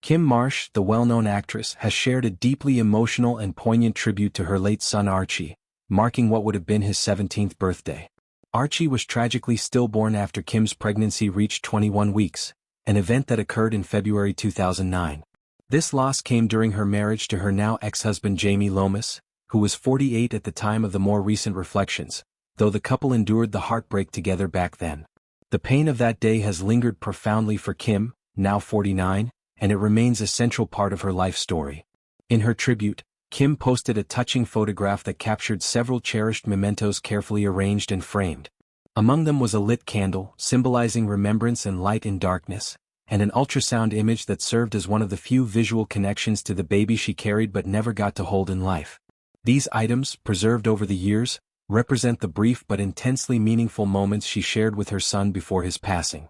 Kym Marsh, the well-known actress, has shared a deeply emotional and poignant tribute to her late son Archie, marking what would have been his 17th birthday. Archie was tragically stillborn after Kym's pregnancy reached 21 weeks, an event that occurred in February 2009. This loss came during her marriage to her now ex-husband Jamie Lomas, who was 48 at the time of the more recent reflections, though the couple endured the heartbreak together back then. The pain of that day has lingered profoundly for Kym, now 49, and it remains a central part of her life story. In her tribute, Kym posted a touching photograph that captured several cherished mementos carefully arranged and framed. Among them was a lit candle, symbolizing remembrance and light in darkness, and an ultrasound image that served as one of the few visual connections to the baby she carried but never got to hold in life. These items, preserved over the years, represent the brief but intensely meaningful moments she shared with her son before his passing.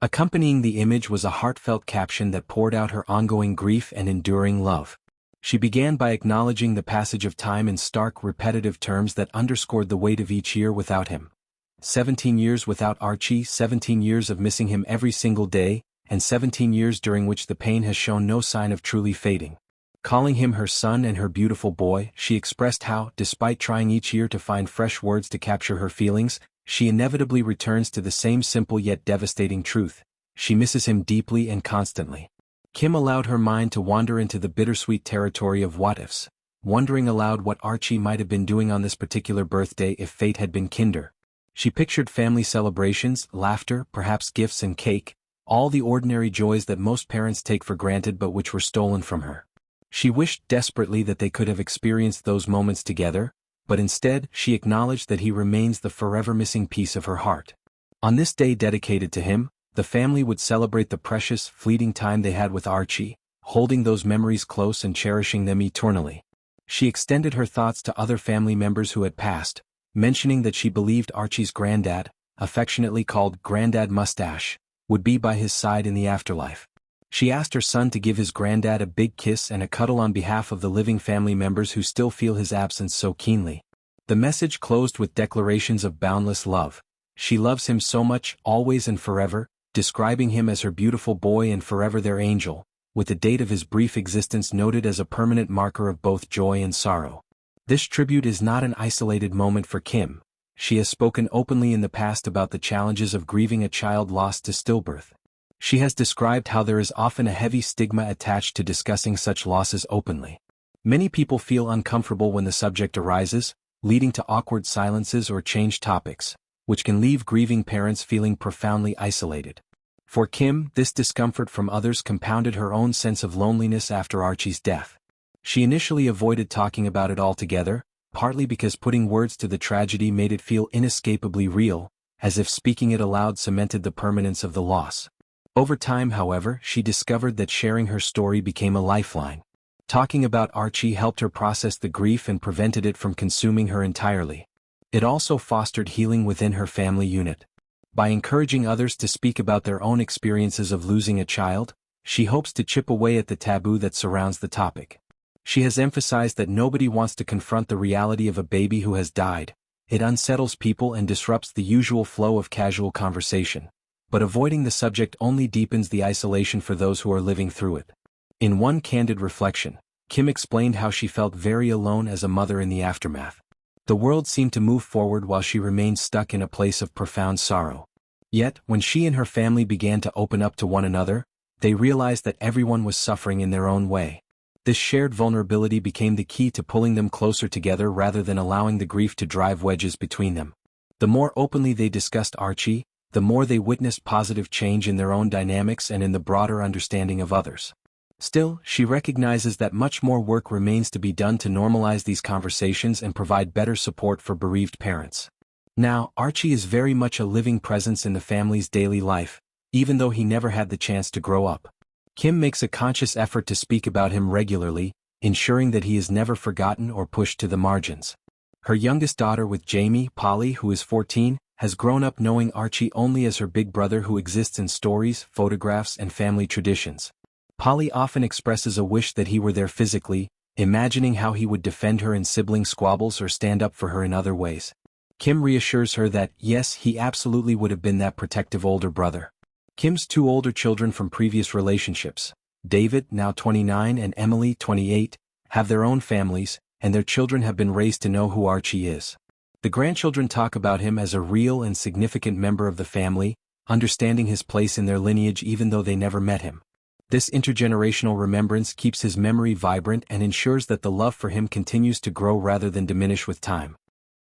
Accompanying the image was a heartfelt caption that poured out her ongoing grief and enduring love. She began by acknowledging the passage of time in stark, repetitive terms that underscored the weight of each year without him. 17 years without Archie, 17 years of missing him every single day, and 17 years during which the pain has shown no sign of truly fading. Calling him her son and her beautiful boy, she expressed how, despite trying each year to find fresh words to capture her feelings, she inevitably returns to the same simple yet devastating truth: she misses him deeply and constantly. Kym allowed her mind to wander into the bittersweet territory of what-ifs, wondering aloud what Archie might have been doing on this particular birthday if fate had been kinder. She pictured family celebrations, laughter, perhaps gifts and cake, all the ordinary joys that most parents take for granted but which were stolen from her. She wished desperately that they could have experienced those moments together, but instead she acknowledged that he remains the forever missing piece of her heart. On this day dedicated to him, the family would celebrate the precious, fleeting time they had with Archie, holding those memories close and cherishing them eternally. She extended her thoughts to other family members who had passed, mentioning that she believed Archie's granddad, affectionately called Granddad Mustache, would be by his side in the afterlife. She asked her son to give his granddad a big kiss and a cuddle on behalf of the living family members who still feel his absence so keenly. The message closed with declarations of boundless love. She loves him so much, always and forever, describing him as her beautiful boy and forever their angel, with the date of his brief existence noted as a permanent marker of both joy and sorrow. This tribute is not an isolated moment for Kym. She has spoken openly in the past about the challenges of grieving a child lost to stillbirth. She has described how there is often a heavy stigma attached to discussing such losses openly. Many people feel uncomfortable when the subject arises, leading to awkward silences or changed topics, which can leave grieving parents feeling profoundly isolated. For Kym, this discomfort from others compounded her own sense of loneliness after Archie's death. She initially avoided talking about it altogether, partly because putting words to the tragedy made it feel inescapably real, as if speaking it aloud cemented the permanence of the loss. Over time, however, she discovered that sharing her story became a lifeline. Talking about Archie helped her process the grief and prevented it from consuming her entirely. It also fostered healing within her family unit. By encouraging others to speak about their own experiences of losing a child, she hopes to chip away at the taboo that surrounds the topic. She has emphasized that nobody wants to confront the reality of a baby who has died. It unsettles people and disrupts the usual flow of casual conversation. But avoiding the subject only deepens the isolation for those who are living through it. In one candid reflection, Kym explained how she felt very alone as a mother in the aftermath. The world seemed to move forward while she remained stuck in a place of profound sorrow. Yet, when she and her family began to open up to one another, they realized that everyone was suffering in their own way. This shared vulnerability became the key to pulling them closer together rather than allowing the grief to drive wedges between them. The more openly they discussed Archie, the more they witnessed positive change in their own dynamics and in the broader understanding of others. Still, she recognizes that much more work remains to be done to normalize these conversations and provide better support for bereaved parents. Now, Archie is very much a living presence in the family's daily life, even though he never had the chance to grow up. Kym makes a conscious effort to speak about him regularly, ensuring that he is never forgotten or pushed to the margins. Her youngest daughter with Jamie, Polly, who is 14, has grown up knowing Archie only as her big brother who exists in stories, photographs, and family traditions. Polly often expresses a wish that he were there physically, imagining how he would defend her in sibling squabbles or stand up for her in other ways. Kym reassures her that, yes, he absolutely would have been that protective older brother. Kym's two older children from previous relationships, David, now 29, and Emily, 28, have their own families, and their children have been raised to know who Archie is. The grandchildren talk about him as a real and significant member of the family, understanding his place in their lineage even though they never met him. This intergenerational remembrance keeps his memory vibrant and ensures that the love for him continues to grow rather than diminish with time.